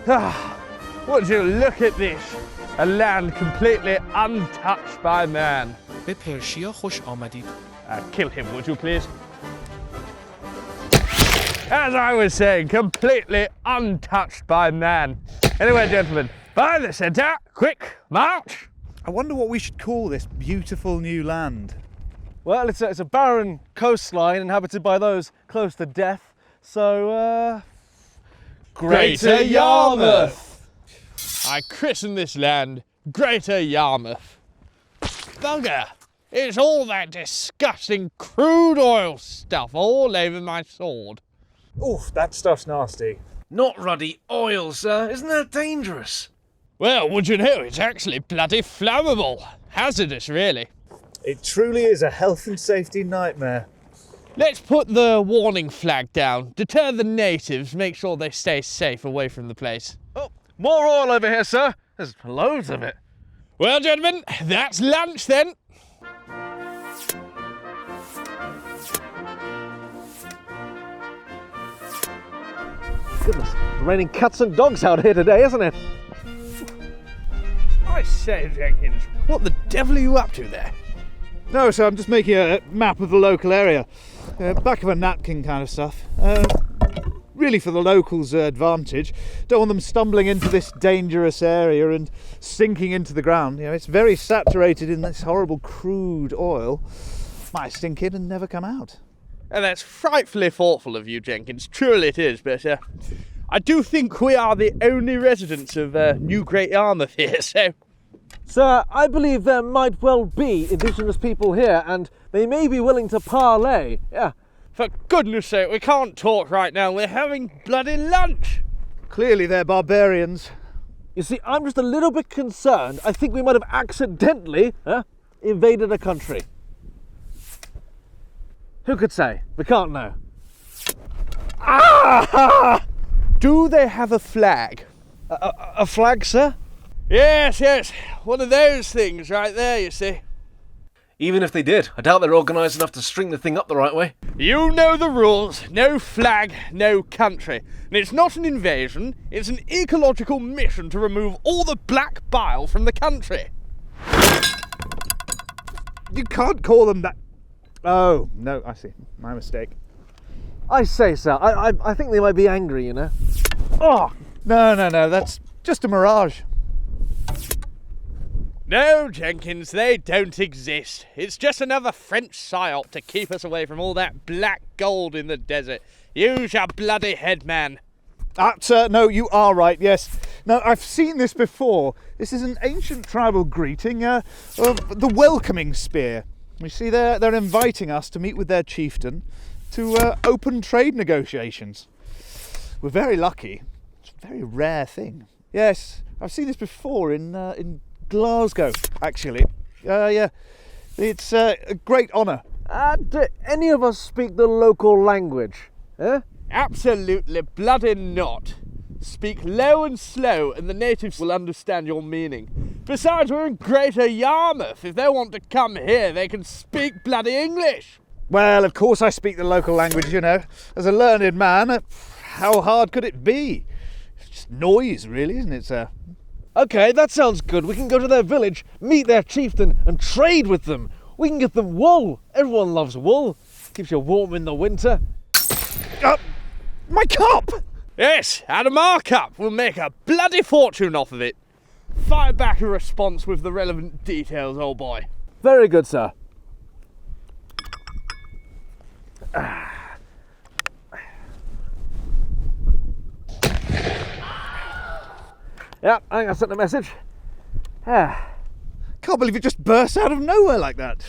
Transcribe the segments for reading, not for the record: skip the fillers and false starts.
Would you look at this? A land completely untouched by man. به پرشیا خوش آمدید. Kill him, would you please? As I was saying, completely untouched by man. Anyway, gentlemen, by the centre, quick, march! I wonder what we should call this beautiful new land. Well, it's a barren coastline inhabited by those close to death, so, Greater Yarmouth! I christen this land Greater Yarmouth. Bugger! It's all that disgusting crude oil stuff all over my sword. Oof, that stuff's nasty. Not ruddy oil, sir. Isn't that dangerous? Well, would you know, it's actually bloody flammable. Hazardous, really. It truly is a health and safety nightmare. Let's put the warning flag down, deter the natives, make sure they stay safe away from the place. Oh, more oil over here, sir. There's loads of it. Well, gentlemen, that's lunch then. Goodness, it's raining cats and dogs out here today, isn't it? I say, Jenkins, what the devil are you up to there? No, so I'm just making a map of the local area. Back of a napkin kind of stuff. Really for the locals' advantage. Don't want them stumbling into this dangerous area and sinking into the ground. You know, it's very saturated in this horrible crude oil. Might sink in and never come out. And that's frightfully thoughtful of you, Jenkins. Truly it is, but I do think we are the only residents of New Great Yarmouth here, so... Sir, I believe there might well be indigenous people here, and they may be willing to parley. Yeah. For goodness sake, we can't talk right now. We're having bloody lunch. Clearly they're barbarians. You see, I'm just a little bit concerned. I think we might have accidentally invaded a country. Who could say? We can't know. Ah! Do they have a flag? A flag, sir? Yes, yes. One of those things right there, you see. Even if they did, I doubt they're organised enough to string the thing up the right way. You know the rules. No flag, no country. And it's not an invasion, it's an ecological mission to remove all the black bile from the country. You can't call them that. Oh, no, I see. My mistake. I say, sir, I think they might be angry, you know. Oh, no, that's just a mirage. No, Jenkins, they don't exist. It's just another French psyop to keep us away from all that black gold in the desert. Use your bloody head, man. Sir, no, you are right, yes. Now, I've seen this before. This is an ancient tribal greeting of the welcoming spear. You see, they're inviting us to meet with their chieftain to open trade negotiations. We're very lucky. It's a very rare thing. Yes, I've seen this before in Glasgow, actually. Yeah, it's a great honour. Do any of us speak the local language? Eh? Absolutely bloody not. Speak low and slow and the natives will understand your meaning. Besides, we're in Greater Yarmouth. If they want to come here, they can speak bloody English. Well, of course I speak the local language, you know. As a learned man, how hard could it be? It's just noise, really, isn't it, sir? Okay, that sounds good. We can go to their village, meet their chieftain, and trade with them. We can get them wool. Everyone loves wool. Keeps you warm in the winter. My cup! Yes, add a markup. We'll make a bloody fortune off of it. Fire back a response with the relevant details, old boy. Very good, sir. Yeah, I think I sent a message. Can't believe it just burst out of nowhere like that.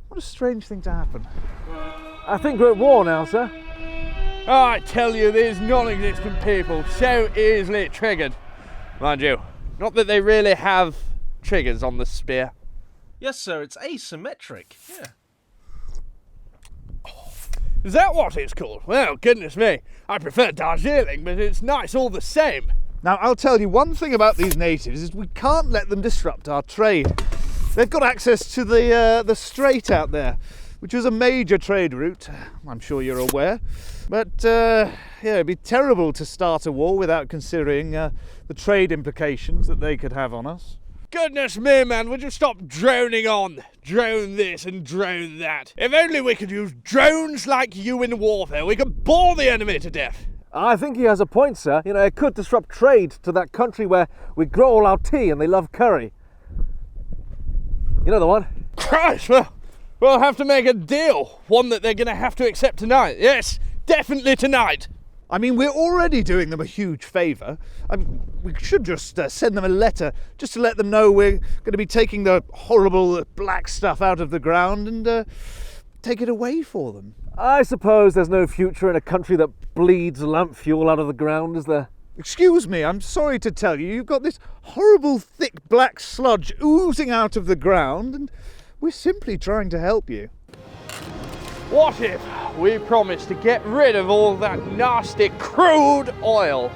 What a strange thing to happen. I think we're at war now, sir. Oh, I tell you, these non-existent people, so easily triggered. Mind you, not that they really have triggers on the spear. Yes, sir, it's asymmetric. Yeah. Is that what it's called? Well, goodness me. I prefer Darjeeling, but it's nice all the same. Now, I'll tell you one thing about these natives is we can't let them disrupt our trade. They've got access to the strait out there. which was a major trade route, I'm sure you're aware. But yeah, it'd be terrible to start a war without considering the trade implications that they could have on us. Goodness me, man, would you stop droning on? Drone this and drone that. If only we could use drones like you in warfare, we could bore the enemy to death. I think he has a point, sir. You know, it could disrupt trade to that country where we grow all our tea and they love curry. You know the one? Christ, well, we'll have to make a deal. One that they're going to have to accept tonight. Yes, definitely tonight. I mean, we're already doing them a huge favour. We should just send them a letter just to let them know we're going to be taking the horrible black stuff out of the ground and take it away for them. I suppose there's no future in a country that bleeds lamp fuel out of the ground, is there? Excuse me, I'm sorry to tell you, you've got this horrible thick black sludge oozing out of the ground and we're simply trying to help you. What if we promise to get rid of all that nasty crude oil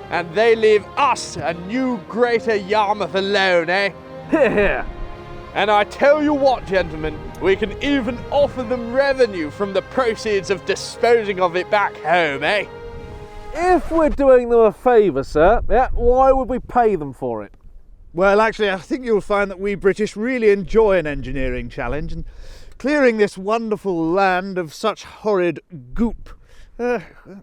and they leave us a new Greater Yarmouth alone, eh? Hear, hear. And I tell you what, gentlemen, we can even offer them revenue from the proceeds of disposing of it back home, eh? If we're doing them a favour, sir, yeah, why would we pay them for it? Well, actually, I think you'll find that we British really enjoy an engineering challenge, and clearing this wonderful land of such horrid goop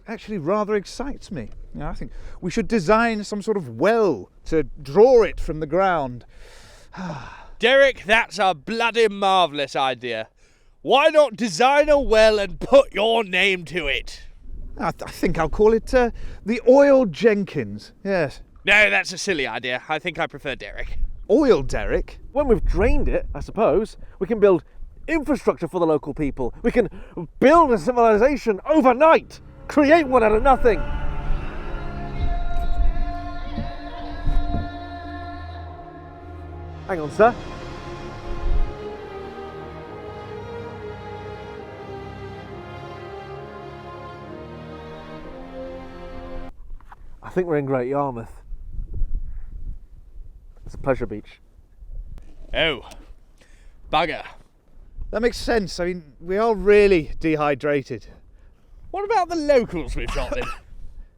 actually rather excites me. You know, I think we should design some sort of well to draw it from the ground. Derek, that's a bloody marvellous idea. Why not design a well and put your name to it? I think I'll call it the Oil Jenkins, yes. No, that's a silly idea. I think I prefer Derek. Oil Derek? When we've drained it, I suppose, we can build infrastructure for the local people. We can build a civilization overnight. Create one out of nothing. Hang on, sir. I think we're in Great Yarmouth. It's a pleasure beach. Oh, bugger. That makes sense. I mean, we are really dehydrated. What about the locals we've got then?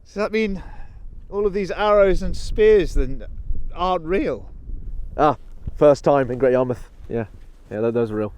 Does that mean all of these arrows and spears then aren't real? Ah, first time in Great Yarmouth. Yeah, those are real.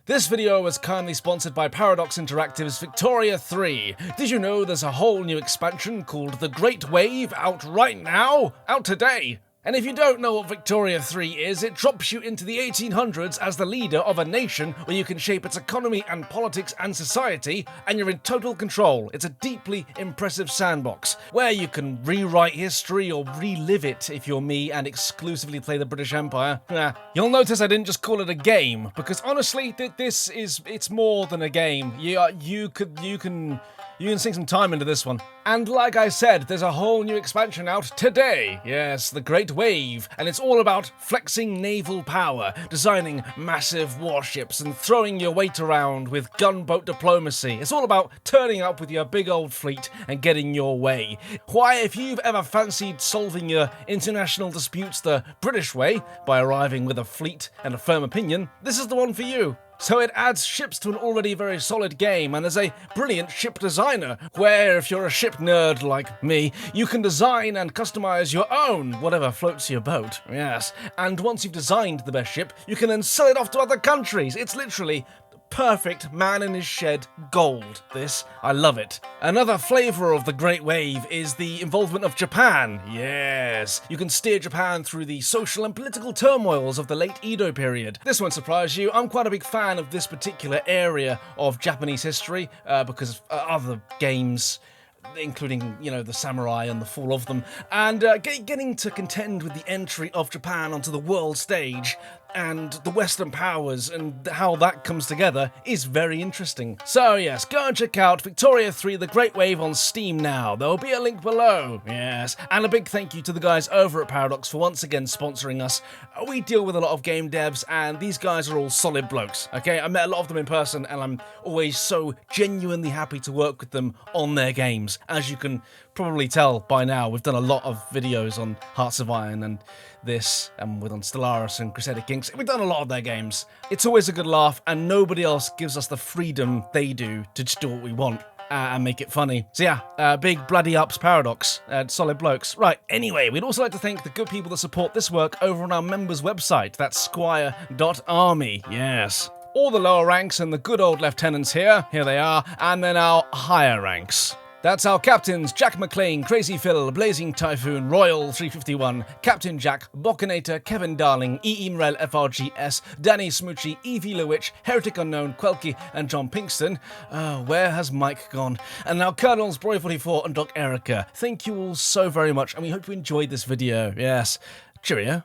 This video was kindly sponsored by Paradox Interactive's Victoria 3. Did you know there's a whole new expansion called The Great Wave out right now? Out today! And if you don't know what Victoria 3 is, it drops you into the 1800s as the leader of a nation where you can shape its economy and politics and society, and you're in total control. It's a deeply impressive sandbox where you can rewrite history or relive it if you're me and exclusively play the British Empire. You'll notice I didn't just call it a game, because honestly, it's more than a game. You can sink some time into this one. And like I said, there's a whole new expansion out today. Yes, The Great Wave. And it's all about flexing naval power, designing massive warships, and throwing your weight around with gunboat diplomacy. It's all about turning up with your big old fleet and getting your way. Why, if you've ever fancied solving your international disputes the British way, by arriving with a fleet and a firm opinion, this is the one for you. So it adds ships to an already very solid game, and there's a brilliant ship designer, where if you're a ship nerd like me, you can design and customize your own, whatever floats your boat, yes. And once you've designed the best ship, you can then sell it off to other countries. It's literally perfect man in his shed gold, this. I love it. Another flavour of the Great Wave is the involvement of Japan. Yes, you can steer Japan through the social and political turmoils of the late Edo period. This won't surprise you, I'm quite a big fan of this particular area of Japanese history because of other games, including, the samurai and the fall of them, and getting to contend with the entry of Japan onto the world stage and the Western powers and how that comes together is very interesting. So yes, go and check out Victoria 3 The Great Wave on Steam now. There will be a link below, yes. And a big thank you to the guys over at Paradox for once again sponsoring us. We deal with a lot of game devs and these guys are all solid blokes, okay? I met a lot of them in person and I'm always so genuinely happy to work with them on their games. As you can probably tell by now, we've done a lot of videos on Hearts of Iron and this, and we're on Stellaris and Crusader Kings. We've done a lot of their games. It's always a good laugh, and nobody else gives us the freedom they do to just do what we want. And make it funny. So yeah, big bloody ups Paradox, solid blokes. Right, anyway, we'd also like to thank the good people that support this work over on our members website. That's squire.army, yes. All the lower ranks and the good old lieutenants here they are, and then our higher ranks. That's our captains, Jack McLean, Crazy Phil, Blazing Typhoon, Royal 351, Captain Jack, Bokinator, Kevin Darling, E.E. Morel FRGS, Danny Smoochie, Evie Lewitch, Heretic Unknown, Quelky, and John Pinkston. Where has Mike gone? And now Colonels, Broy44 and Doc Erica. Thank you all so very much, and we hope you enjoyed this video. Yes. Cheerio.